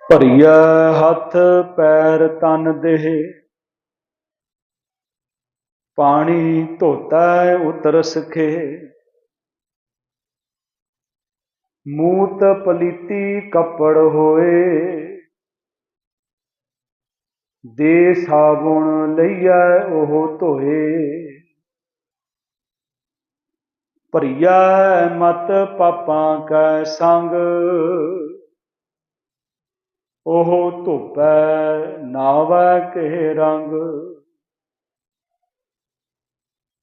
ਭਰੀਆ ਹੱਥ ਪੈਰ ਤਨ ਦੇਹ, ਪਾਣੀ ਧੋਤਾ ਉਤਰ ਸਖੇ। ਮੂਤ ਪਲੀਤੀ ਕੱਪੜ ਹੋਏ, ਦੇ ਸਾਬੁਣ ਲਈਐ ਉਹ ਧੋਏ। ਭਰੀਆ ਮਤ ਪਾਪਾਂ ਕੈ ਸੰਗ, ਉਹ ਧੋਪੈ ਨਾਵੈ ਕੇ ਰੰਗ।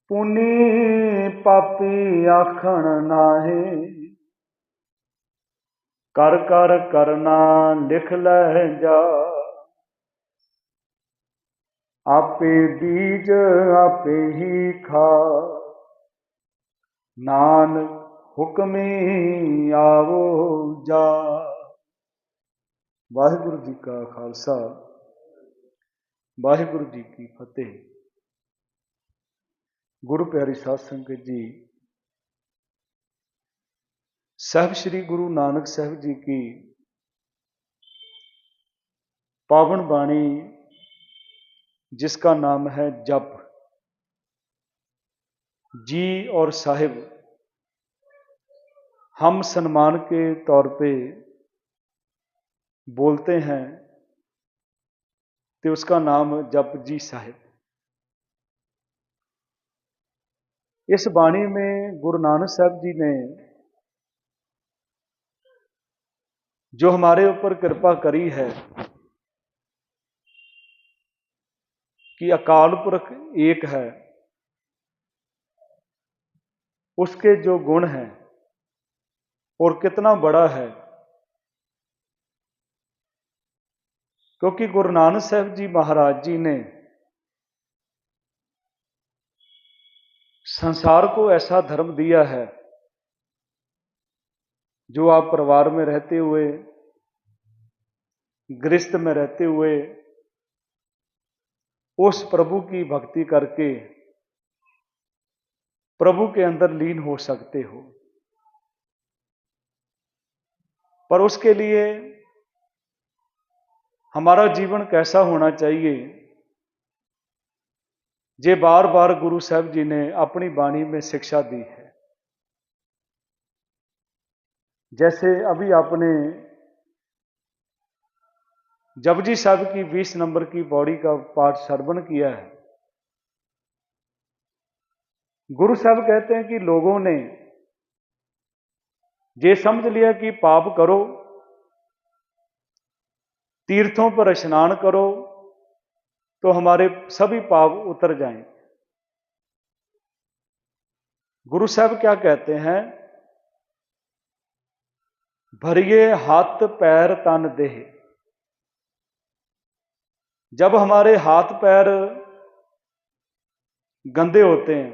ਪੁਨੀ ਪਾਪੀ ਆਖਣ ਨਾਹੀਂ, ਕਰ ਕਰ ਕਰਨਾ ਲਿਖ ਲੈ ਜਾ। ਆਪੇ ਬੀਜ ਆਪੇ ਹੀ ਖਾ, ਨਾਨਕ ਹੁਕਮੀ ਆਵੋ ਜਾ। ਵਾਹਿਗੁਰੂ ਜੀ ਕਾ ਖਾਲਸਾ, ਵਾਹਿਗੁਰੂ ਜੀ ਕੀ ਫਤਿਹ। ਗੁਰੂ ਪਿਆਰੀ ਸਾਧ ਸੰਗਤ ਜੀ, ਸਾਹਿਬ श्री गुरु नानक साहब जी की पावन बाणी, जिसका नाम है जप। जी और साहिब हम सम्मान के तौर पे बोलते हैं, तो उसका नाम जप जी साहिब। इस बाणी में गुरु नानक साहब जी ने जो हमारे ऊपर कृपा करी है कि अकाल पुरख एक है, उसके जो गुण हैं और कितना बड़ा है। क्योंकि गुरु नानक साहब जी महाराज जी ने संसार को ऐसा धर्म दिया है, जो आप परिवार में रहते हुए, गृहस्थ में रहते हुए उस प्रभु की भक्ति करके प्रभु के अंदर लीन हो सकते हो। पर उसके लिए हमारा जीवन कैसा होना चाहिए, ये बार बार गुरु साहब जी ने अपनी वाणी में शिक्षा दी है। जैसे अभी आपने जपजी साहब की 20 नंबर की पौड़ी का पाठ श्रवण किया है। गुरु साहब कहते हैं कि लोगों ने ये समझ लिया कि पाप करो, तीर्थों पर स्नान करो, तो हमारे सभी पाप उतर जाएं। गुरु साहब क्या कहते हैं, भरिए हाथ पैर तन देह। जब हमारे हाथ पैर गंदे होते हैं,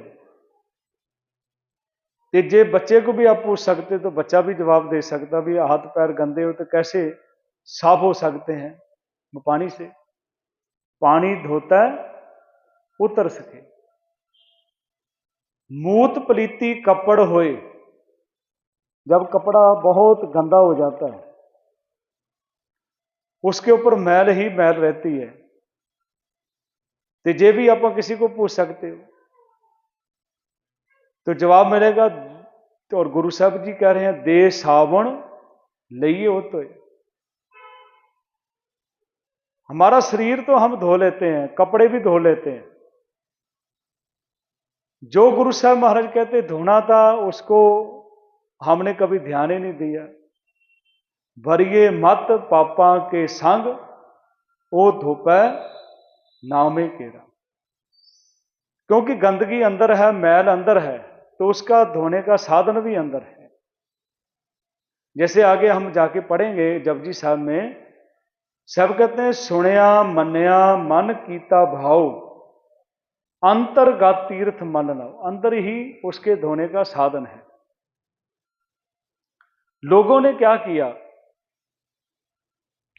तो जे बच्चे को भी आप पूछ सकते तो बच्चा भी जवाब दे सकता भी हाथ पैर गंदे हो तो कैसे साफ हो सकते हैं। वो पानी से, पानी धोता है उतर सके। मूत पलीती कपड़ होए, जब कपड़ा बहुत गंदा हो जाता है, उसके ऊपर मैल ही मैल रहती है, तो जे भी आप किसी को पूछ सकते हो तो जवाब मिलेगा। तो और गुरु साहब जी कह रहे हैं, दे साबुन लइए हो तो। हमारा शरीर तो हम धो लेते हैं, कपड़े भी धो लेते हैं। जो गुरु साहब महाराज कहते धोना था, उसको हमने कभी ध्यान ही नहीं दिया। भरिए मत पापा के संग, ओ धोपै नामे केरा। क्योंकि गंदगी अंदर है, मैल अंदर है, तो उसका धोने का साधन भी अंदर है। जैसे आगे हम जाके पढ़ेंगे जपजी साहब में, सब कहते हैं सुनिया मन्या मन कीता भाव, अंतर्गत तीर्थ मन लो। अंदर ही उसके धोने का साधन है। लोगों ने क्या किया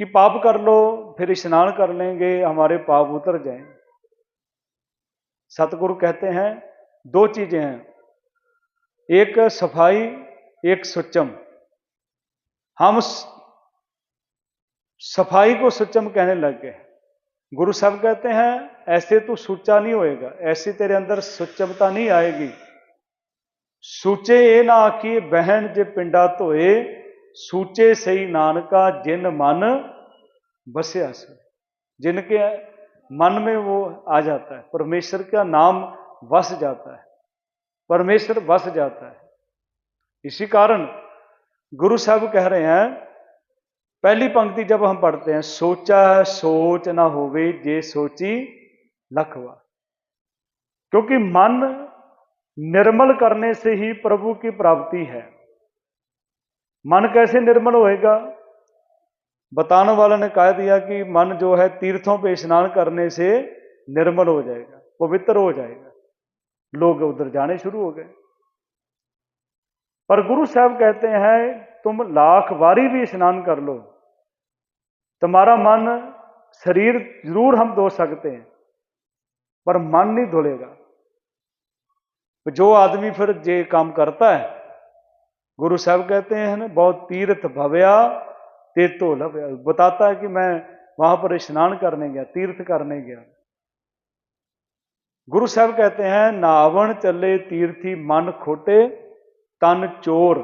कि पाप कर लो, फिर स्नान कर लेंगे, हमारे पाप उतर जाएं। सतगुरु कहते हैं दो चीजें हैं, एक सफाई एक सुचम। हम सफाई को सुचम कहने लग गए। गुरु साहब कहते हैं ऐसे तू सुच्चा नहीं होएगा, ऐसे तेरे अंदर सुचमता नहीं आएगी। सूचे ये ना आखिए बहन जे पिंडा धोए, सूचे सही नानका जिन मन बसया से। जिनके मन में वो आ जाता है, परमेश्वर का नाम बस जाता है, परमेश्वर बस जाता है। इसी कारण गुरु साहब कह रहे हैं, पहली पंक्ति जब हम पढ़ते हैं, सोचा सोच ना होवे जे सोची लखवा। क्योंकि मन निर्मल करने से ही प्रभु की प्राप्ति है। मन कैसे निर्मल होएगा? बताने वाले ने कह दिया कि मन जो है तीर्थों पे स्नान करने से निर्मल हो जाएगा, पवित्र हो जाएगा। लोग उधर जाने शुरू हो गए। पर गुरु साहब कहते हैं तुम लाख बारी भी स्नान कर लो, तुम्हारा मन, शरीर जरूर हम धो सकते हैं पर मन नहीं धुलेगा। जो आदमी फिर ये काम करता है, गुरु साहब कहते हैं ना, बहुत तीर्थ भव्या ते तो लभया। बताता है कि मैं वहां पर स्नान करने गया, तीर्थ करने गया। गुरु साहब कहते हैं नावण चले तीर्थी मन खोटे तन चोर।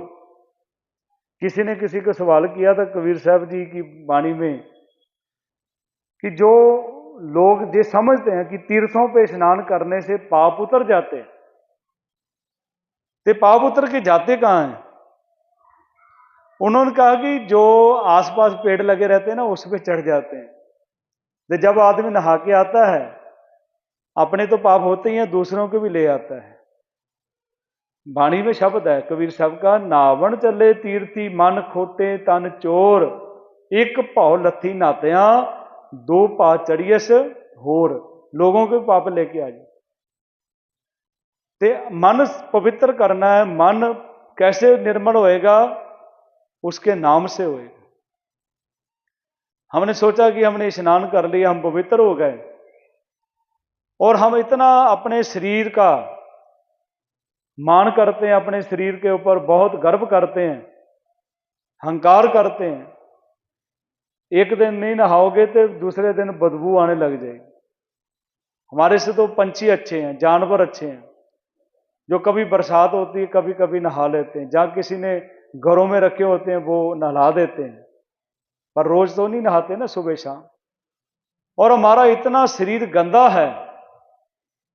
किसी ने किसी को सवाल किया था कबीर साहब जी की वाणी में कि जो लोग ये समझते हैं कि तीर्थों पे स्नान करने से पाप उतर जाते हैं, तो पाप उतर के जाते कहाँ हैं? उन्होंने कहा कि जो आसपास पेड़ लगे रहते हैं ना, उस पर चढ़ जाते हैं। तो जब आदमी नहा के आता है, अपने तो पाप होते ही हैं, दूसरों को भी ले आता है। वाणी में शब्द है कबीर साहब का, नावण चले तीर्थी मन खोटे तन चोर, एक भाव लथी नातिया दो पा चढ़ियस होर। लोगों के पाप लेके आ जाए। ते मन पवित्र करना है। मन कैसे निर्मल होएगा? उसके नाम से होएगा। हमने सोचा कि हमने स्नान कर लिया, हम पवित्र हो गए, और हम इतना अपने शरीर का मान करते हैं, अपने शरीर के ऊपर बहुत गर्व करते हैं, हंकार करते हैं। एक दिन नहीं नहाओगे तो दूसरे दिन बदबू आने लग जाएगी। हमारे से तो पंछी अच्छे हैं, जानवर अच्छे हैं, जो कभी बरसात होती है कभी कभी नहा लेते हैं। जहां किसी ने घरों में रखे होते हैं वो नहला देते हैं, पर रोज तो नहीं नहाते ना, सुबह शाम। और हमारा इतना शरीर गंदा है,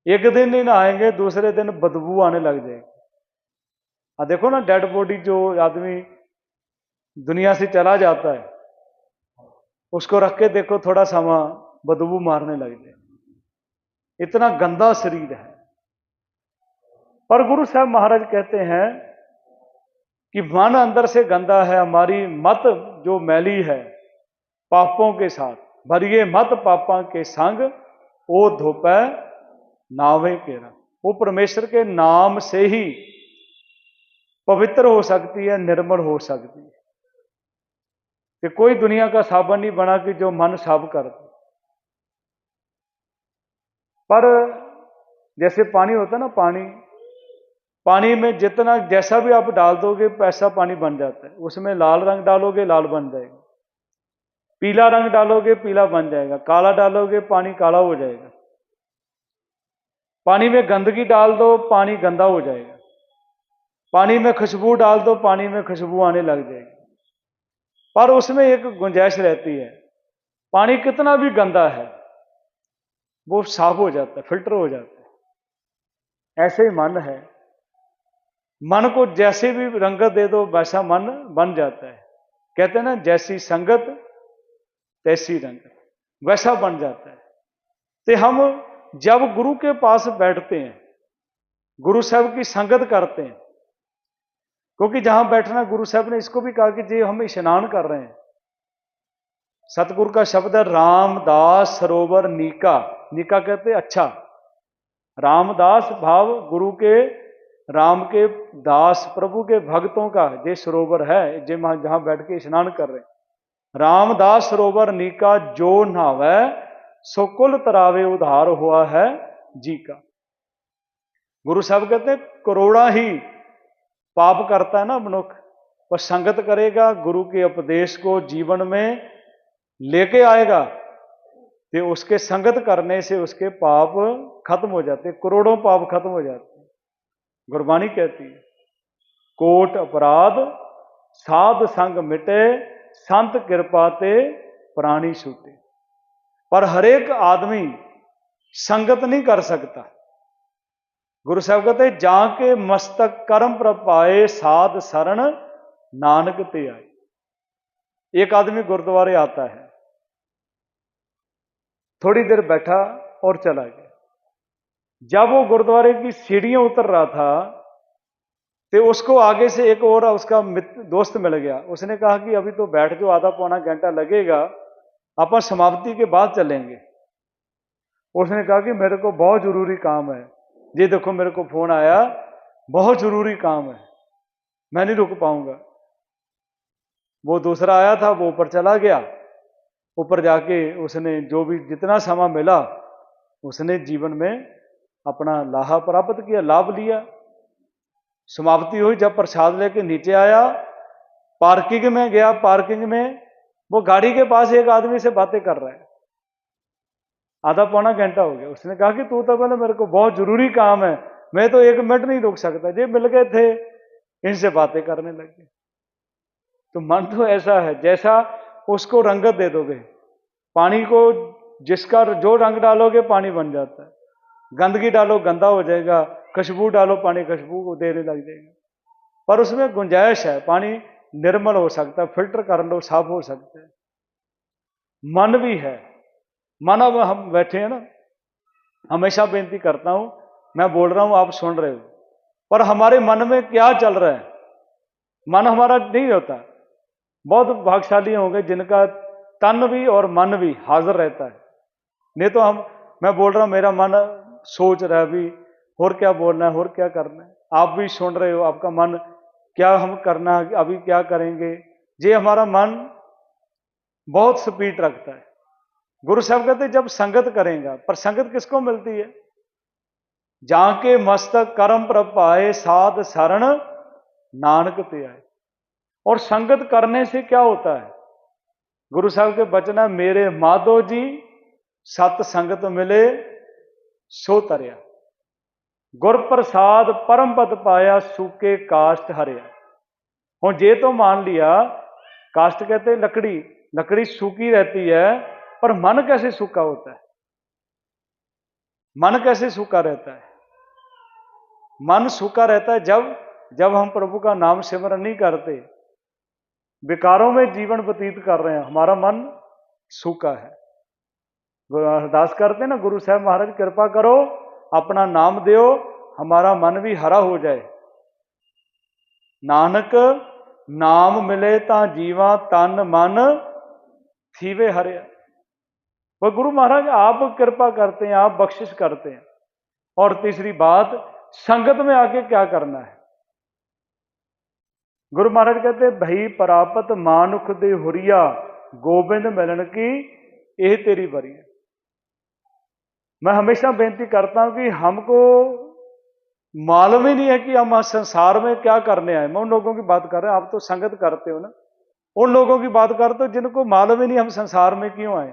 एक दिन नहीं नहाएंगे दूसरे दिन बदबू आने लग जाएगी। देखो ना, डेड बॉडी जो आदमी दुनिया से चला जाता है, उसको रख के देखो थोड़ा समय, बदबू मारने लग जाए। इतना गंदा शरीर है। पर गुरु साहब महाराज कहते हैं कि मन अंदर से गंदा है, हमारी मत जो मैली है पापों के साथ, भरिए मत पापा के संग ओ धोपै नावे केरा। वो परमेश्वर के नाम से ही पवित्र हो सकती है, निर्मल हो सकती है। कि कोई दुनिया का साबन नहीं बना कि जो मन साफ कर दे। पर जैसे पानी होता है ना, पानी में जितना जैसा भी आप डाल दोगे वैसा पानी बन जाता है। उसमें लाल रंग डालोगे लाल बन जाएगा, पीला रंग डालोगे पीला बन जाएगा, काला डालोगे पानी काला हो जाएगा। पानी में गंदगी डाल दो पानी गंदा हो जाएगा, पानी में खुशबू डाल दो पानी में खुशबू आने लग जाएगी। पर उसमें एक गुंजाइश रहती है, पानी कितना भी गंदा है वो साफ हो जाता है, फिल्टर हो जाता है। ऐसे ही मन है, मन को जैसे भी रंगत दे दो वैसा मन बन जाता है। कहते हैं ना, जैसी संगत तैसी रंगत, वैसा बन जाता है। तो हम जब गुरु के पास बैठते हैं, गुरु साहब की संगत करते हैं, क्योंकि जहां बैठना, गुरु साहब ने इसको भी कहा कि जी हम स्नान कर रहे हैं। सतगुरु का शब्द है रामदास सरोवर नीका। नीका कहते अच्छा, रामदास भाव गुरु के, राम के दास प्रभु के भक्तों का ये सरोवर है, जे जहां बैठ के स्नान कर रहे हैं। रामदास सरोवर नीका जो नहावे सो कुल तरावे उधार हुआ है जी का। गुरु साहब कहते हैं करोड़ा ही पाप करता है ना मनुष्य, पर संगत करेगा गुरु के उपदेश को जीवन में लेके आएगा तो उसके संगत करने से उसके पाप खत्म हो जाते, करोड़ों पाप खत्म हो जाते। गुरबाणी कहती है कोट अपराध साध संग मिटे, संत कृपा ते प्राणी छूटे। पर हरेक आदमी संगत नहीं कर सकता। गुरु साहब कहते जाके मस्तक कर्म प्रपाए, साध शरण नानक ते आए। एक आदमी गुरुद्वारे आता है, थोड़ी देर बैठा और चला गया। जब वो गुरुद्वारे की सीढ़ियां उतर रहा था तो उसको आगे से एक और उसका मित्र दोस्त मिल गया। उसने कहा कि अभी तो बैठ जो, आधा पौना घंटा लगेगा, अपन समाप्ति के बाद चलेंगे। उसने कहा कि मेरे को बहुत जरूरी काम है, ये देखो मेरे को फोन आया, बहुत जरूरी काम है, मैं नहीं रुक पाऊंगा। वो दूसरा आया था, वो ऊपर चला गया। ऊपर जाके उसने जो भी जितना समय मिला उसने जीवन में अपना लाहा प्राप्त किया, लाभ लिया। समाप्ति हुई, जब प्रसाद लेके नीचे आया, पार्किंग में गया। पार्किंग में वो गाड़ी के पास एक आदमी से बातें कर रहा है, आधा पौना घंटा हो गया। उसने कहा कि तू तो बोले मेरे को बहुत जरूरी काम है, मैं तो एक मिनट नहीं रुक सकता। ये मिल गए थे, इनसे बातें करने लगे। तो मन तो ऐसा है, जैसा उसको रंगत दे दोगे, पानी को जिसका जो रंग डालोगे पानी बन जाता है। गंदगी डालो गंदा हो जाएगा, खुशबू डालो पानी खुशबू को देने लग जाएगा। पर उसमें गुंजाइश है, पानी निर्मल हो सकता है, फिल्टर कर लो साफ हो सकता है। मन भी है। मन, अब हम बैठे हैं ना, हमेशा बेनती करता हूं, मैं बोल रहा हूं आप सुन रहे हो, पर हमारे मन में क्या चल रहा है? मन हमारा नहीं होता। बहुत भाग्यशाली होंगे जिनका तन भी और मन भी हाजिर रहता है। नहीं तो मैं बोल रहा हूं, मेरा मन सोच रहा है अभी और क्या बोलना है और क्या करना है, आप भी सुन रहे हो, आपका मन क्या हम करना है, अभी क्या करेंगे। ये हमारा मन बहुत स्पीड रखता है। गुरु साहब कहते जब संगत करेगा, पर संगत किसको मिलती है? जाके मस्तक कर्म प्रभ पाए, साध शरण नानक ते आए। और संगत करने से क्या होता है? गुरु साहब के वचन है, मेरे माधो जी सत संगत मिले सो तरया, गुर प्रसाद परम पद पाया, सूके काष्ट हरिया। और ये तो मान लिया, काष्ट कहते लकड़ी, लकड़ी सूखी रहती है, पर मन कैसे सूखा होता है? मन कैसे सूखा रहता है? मन सूखा रहता है जब हम प्रभु का नाम सिमरन नहीं करते, विकारों में जीवन व्यतीत कर रहे हैं, हमारा मन सूखा है। अरदास करते ना, गुरु साहब महाराज कृपा करो, अपना नाम दो, हमारा मन भी हरा हो जाए। नानक नाम मिले ता जीवा, तन मन थीवे हरिया। वह गुरु महाराज आप कृपा करते हैं, आप बख्शिश करते हैं। और तीसरी बात, संगत में आके क्या करना है? गुरु महाराज कहते भई प्रापत मानुख दे हुरिया, गोविंद मिलन की यह तेरी बरी है। मैं हमेशा बेनती करता हूं कि हमको मालूम ही नहीं है कि हम संसार में क्या करने आए। मैं उन लोगों की बात कर रहा हूं, आप तो संगत करते हो ना, उन लोगों की बात करते हो जिनको मालूम ही नहीं हम संसार में क्यों आए।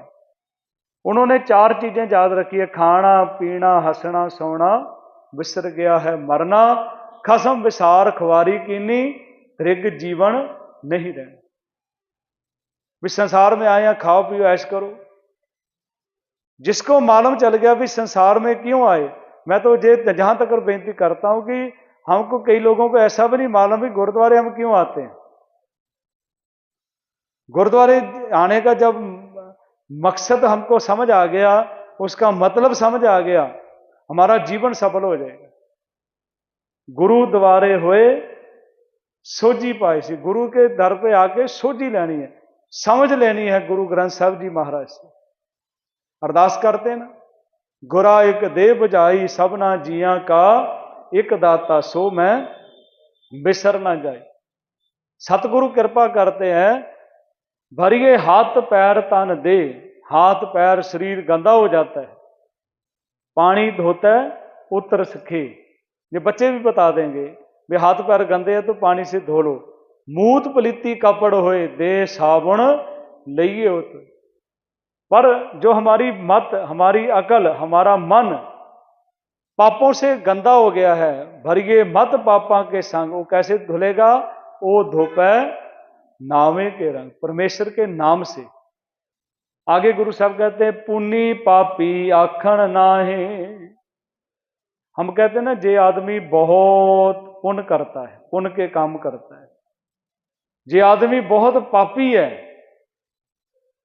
उन्होंने 4 चीजें याद रखी है, खाना पीना हंसना सोना, बिसर गया है मरना, खसम विसार खुआरी कीनी, रिग जीवन नहीं रहना। भी संसार में आए हैं, खाओ पियो ऐश करो। जिसको मालूम चल गया भी संसार में क्यों आए, मैं तो ये जहां तक बेनती करता हूं कि हमको, कई लोगों को ऐसा भी नहीं मालूम भी गुरुद्वारे हम क्यों आते हैं। गुरुद्वारे आने का जब मकसद हमको समझ आ गया, उसका मतलब समझ आ गया, हमारा जीवन सफल हो जाएगा। गुरु द्वारे हुए सोझी पाई सी, गुरु के दर पे आके सोझी लेनी है, समझ लेनी है गुरु ग्रंथ साहब जी महाराज से। अरदास करते ना, गुरा एक दे बुझाई, सबना जिया का एक दाता, सो मैं बिसर ना जाए। सतगुरु कृपा करते हैं, भरिए हाथ पैर तन दे, हाथ पैर शरीर गंदा हो जाता है, पानी धोता है उतर सखे। ये बच्चे भी बता देंगे, वे हाथ पैर गंदे है तो पानी से धो लो। मूत पलिती कपड़ होए, दे साबुन लइए उत। पर जो हमारी मत, हमारी अकल, हमारा मन पापों से गंदा हो गया है, भरिए मत पापा के संग, वो कैसे धुलेगा? वो धोपै नावे के रंग, परमेश्वर के नाम से। आगे गुरु साहब कहते हैं पुण्य पापी आखण नाहे। हम कहते हैं ना, जे आदमी बहुत पुण्य करता है, पुण्य के काम करता है, जे आदमी बहुत पापी है,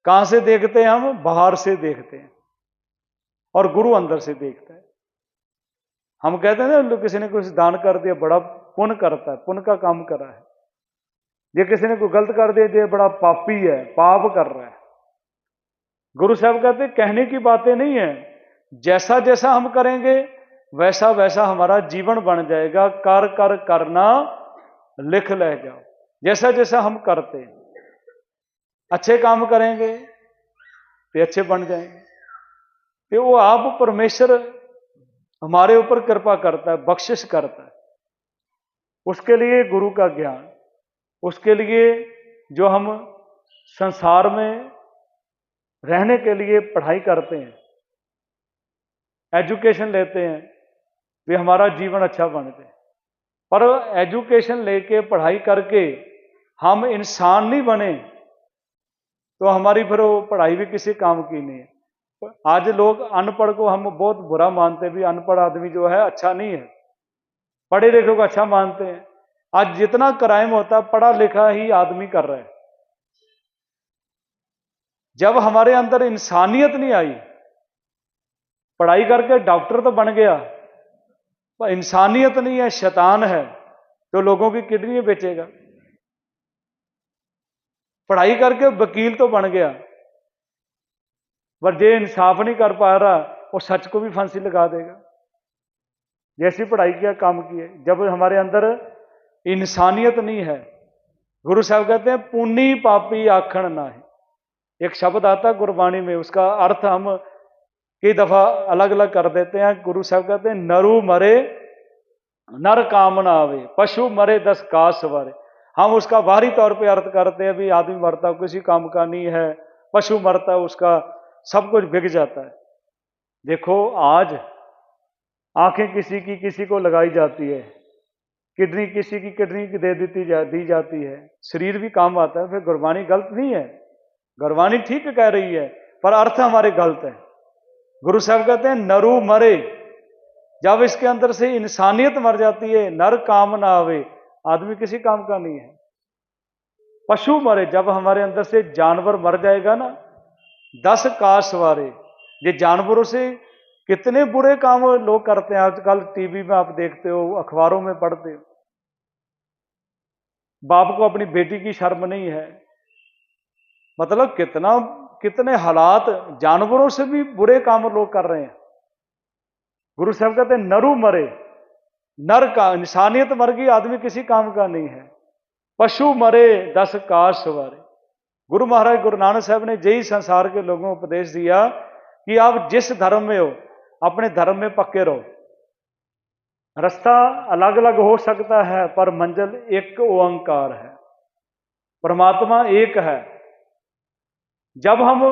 कहां से देखते हैं हम? बाहर से देखते हैं, और गुरु अंदर से देखता है। हम कहते हैं ना, किसी ने कुछ दान कर दिया, बड़ा पुण्य करता है, पुण्य का काम करा है। ये किसी ने कोई गलत कर दिया, ये बड़ा पापी है, पाप कर रहा है। गुरु साहब कहते हैं कहने की बातें नहीं है, जैसा जैसा हम करेंगे वैसा वैसा हमारा जीवन बन जाएगा। कर कर करना लिख ले जाओ। जैसा जैसा हम करते अच्छे काम करेंगे तो अच्छे बन जाएंगे। तो वो आप परमेश्वर हमारे ऊपर कृपा करता है, बख्शिश करता है। उसके लिए गुरु का ज्ञान, उसके लिए जो हम संसार में रहने के लिए पढ़ाई करते हैं, एजुकेशन लेते हैं, वे हमारा जीवन अच्छा बन जाए। पर एजुकेशन लेके, पढ़ाई करके हम इंसान नहीं बने तो हमारी फिर वो पढ़ाई भी किसी काम की नहीं है। आज लोग अनपढ़ को हम बहुत बुरा मानते हैं, भी अनपढ़ आदमी जो है अच्छा नहीं है, पढ़े लिखे को अच्छा मानते हैं। आज जितना क्राइम होता है पढ़ा लिखा ही आदमी कर रहा है। जब हमारे अंदर इंसानियत नहीं आई, पढ़ाई करके डॉक्टर तो बन गया, पर इंसानियत नहीं है, शैतान है, तो लोगों की किडनी बेचेगा। पढ़ाई करके वकील तो बन गया, पर जे इंसाफ नहीं कर पा रहा वो सच को भी फांसी लगा देगा। जैसी पढ़ाई किया काम किए, जब हमारे अंदर इंसानियत नहीं है। गुरु साहब कहते हैं पुण्य पापी आखण ना है। एक शब्द आता है गुरबाणी में, उसका अर्थ हम कई दफा अलग अलग कर देते हैं। गुरु साहब कहते हैं नरु मरे नर काम ना आवे, पशु मरे 10 कास सवारे। हम उसका बाहरी तौर पे अर्थ करते हैं, भी आदमी मरता किसी काम का नहीं है, पशु मरता है उसका सब कुछ बिक जाता है। देखो आज आंखें किसी की किसी को लगाई जाती है, किडनी किसी की किडनी दे दी जाती है, शरीर भी काम आता है। फिर गुरबानी गलत नहीं है, गुरबानी ठीक कह रही है, पर अर्थ हमारे गलत है। गुरु साहब कहते हैं नरु मरे, जब इसके अंदर से इंसानियत मर जाती है, नर काम ना आवे, आदमी किसी काम का नहीं है। पशु मरे, जब हमारे अंदर से जानवर मर जाएगा ना, 10 कास सवारे। ये जानवरों से कितने बुरे काम लोग करते हैं आजकल, टीवी में आप देखते हो, अखबारों में पढ़ते हो। बाप को अपनी बेटी की शर्म नहीं है, मतलब कितने हालात, जानवरों से भी बुरे काम लोग कर रहे हैं। गुरु साहब कहते हैं नरु मरे, नर का इंसानियत मर गई, आदमी किसी काम का नहीं है। पशु मरे 10 कास सवारे। गुरु महाराज गुरु नानक साहब ने यही संसार के लोगों को उपदेश दिया कि आप जिस धर्म में हो अपने धर्म में पक्के रहो। रास्ता अलग अलग हो सकता है पर मंजिल एक ओंकार है, परमात्मा एक है। जब हम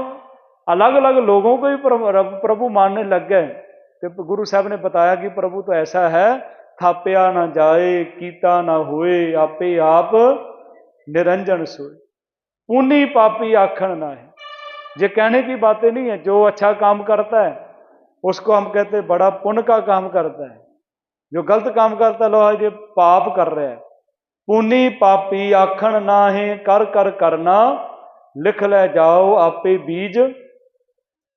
अलग अलग लोगों को ही प्रभु मानने लग गए, तो गुरु साहब ने बताया कि प्रभु तो ऐसा है, थाप्या ना जाए कीता ना हुए, आपे आप निरंजन सोए। पुण्य पापी आखण ना है, ये कहने की बातें नहीं है। जो अच्छा काम करता है उसको हम कहते हैं बड़ा पुण्य का काम करता है, जो गलत काम करता है लो ये पाप कर रहा है। पुण्य पापी आखण ना है, कर कर करना लिख ले जाओ, आपे बीज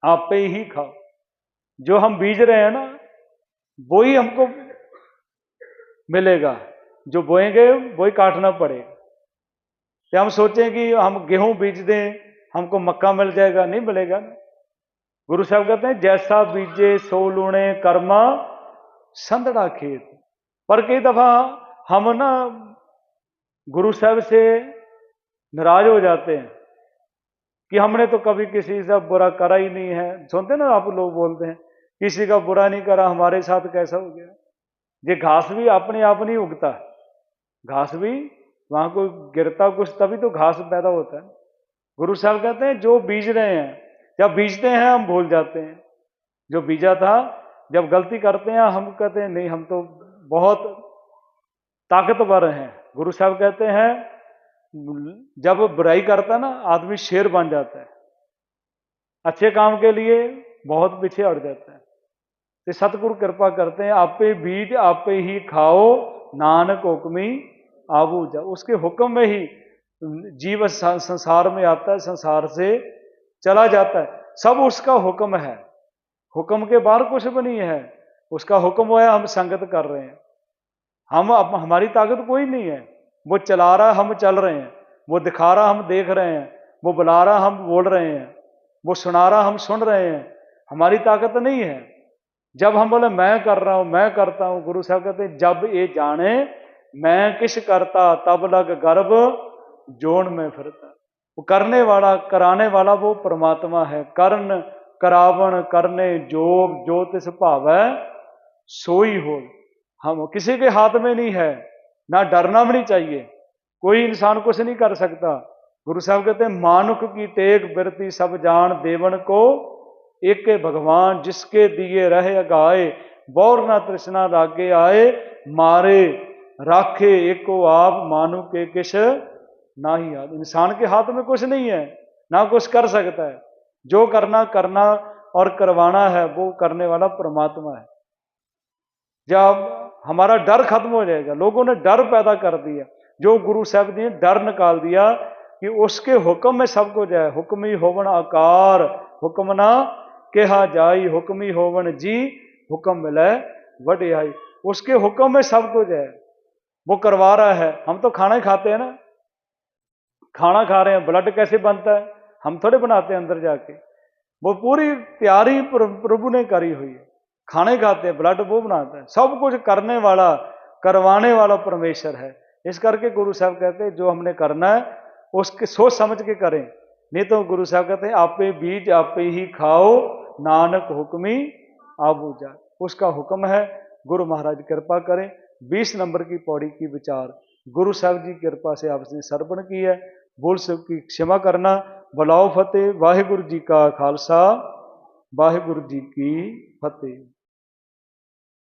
आपे ही खाओ। जो हम बीज रहे हैं ना वो ही हमको मिलेगा, जो बोएंगे वही काटना पड़ेगा। तो हम सोचें कि हम गेहूं बीज दें हमको मक्का मिल जाएगा, नहीं मिलेगा ना। गुरु साहब कहते हैं जैसा बीजे सो लूणे कर्मा संदड़ा खेत। पर कई दफा हम ना गुरु साहब से नाराज हो जाते हैं कि हमने तो कभी किसी से बुरा करा ही नहीं है। सुनते ना आप लोग बोलते हैं किसी का बुरा नहीं करा, हमारे साथ कैसा हो गया। ये घास भी अपने आप नहीं उगता, घास भी वहां कोई गिरता कुछ तभी तो घास पैदा होता है। गुरु साहब कहते हैं जो बीज रहे हैं जब बीजते हैं हम भूल जाते हैं जो बीजा था। जब गलती करते हैं हम कहते हैं नहीं हम तो बहुत ताकतवर हैं। गुरु साहब कहते हैं जब बुराई करता है ना आदमी शेर बन जाता है, अच्छे काम के लिए बहुत पीछे हट जाता है। तो सतगुरु कृपा करते हैं आपे बीज आपे ही खाओ नानक हुक्मी आबू जा। उसके हुक्म में ही जीव संसार में आता है, संसार से चला जाता है। सब उसका हुक्म है, हुक्म के बाहर कुछ भी नहीं है। उसका हुक्म है, हम संगत कर रहे हैं। हम हमारी ताकत कोई नहीं है। वो चला रहा हम चल रहे हैं, वो दिखा रहा हम देख रहे हैं, वो बुला रहा हम बोल रहे हैं, वो सुना रहा हम सुन रहे हैं। हमारी ताकत नहीं है। जब हम बोले मैं कर रहा हूं मैं करता हूं, गुरु साहब कहते हैं जब ये जाने मैं किस करता तब लग गर्भ जोन में फिरता। वो करने वाला कराने वाला वो परमात्मा है। कर्ण करावण करने जोग जो तिस भाव है सोई हो। हम किसी के हाथ में नहीं है, ना डरना भी नहीं चाहिए। कोई इंसान कुछ नहीं कर सकता। गुरु साहब कहते हैं मानुख की टेक बिरती सब जान देवन को एक के भगवान जिसके दिए रहे अगाए बौर ना तृष्णा लागे आए मारे राखे एको आप मानु के किश ना ही याद। इंसान के हाथ में कुछ नहीं है, ना कुछ कर सकता है। जो करना और करवाना है वो करने वाला परमात्मा है। जब हमारा डर खत्म हो जाएगा, लोगों ने डर पैदा कर दिया, जो गुरु साहब ने डर निकाल दिया कि उसके हुक्म में सब कुछ है। हुक्मी होवन आकार हुक्म ना केहा जाई हुक्मी होवन जी हुक्म मिले वडियाई। उसके हुक्म में सब कुछ है, वो करवा रहा है। हम तो खाना ही खाते हैं ना, खाना खा रहे हैं, ब्लड कैसे बनता है हम थोड़े बनाते हैं अंदर जाके। वो पूरी तैयारी प्रभु ने करी हुई है। खाने खाते हैं, ब्लड वो बनाता है। सब कुछ करने वाला करवाने वाला परमेश्वर है। इस करके गुरु साहब कहते हैं जो हमने करना है उसके सोच समझ के करें। नहीं तो गुरु साहब कहते हैं आपे बीज आपे ही खाओ नानक हुक्मी आबू जा। उसका हुक्म है। गुरु महाराज कृपा करें। 20 नंबर की पौड़ी की विचार गुरु साहब जी की कृपा से आपने सर्पण की है। भूल सब की क्षमा करना। बुलाओ फतेह। वाहिगुरु जी का खालसा वाहिगुरु जी की फतेह।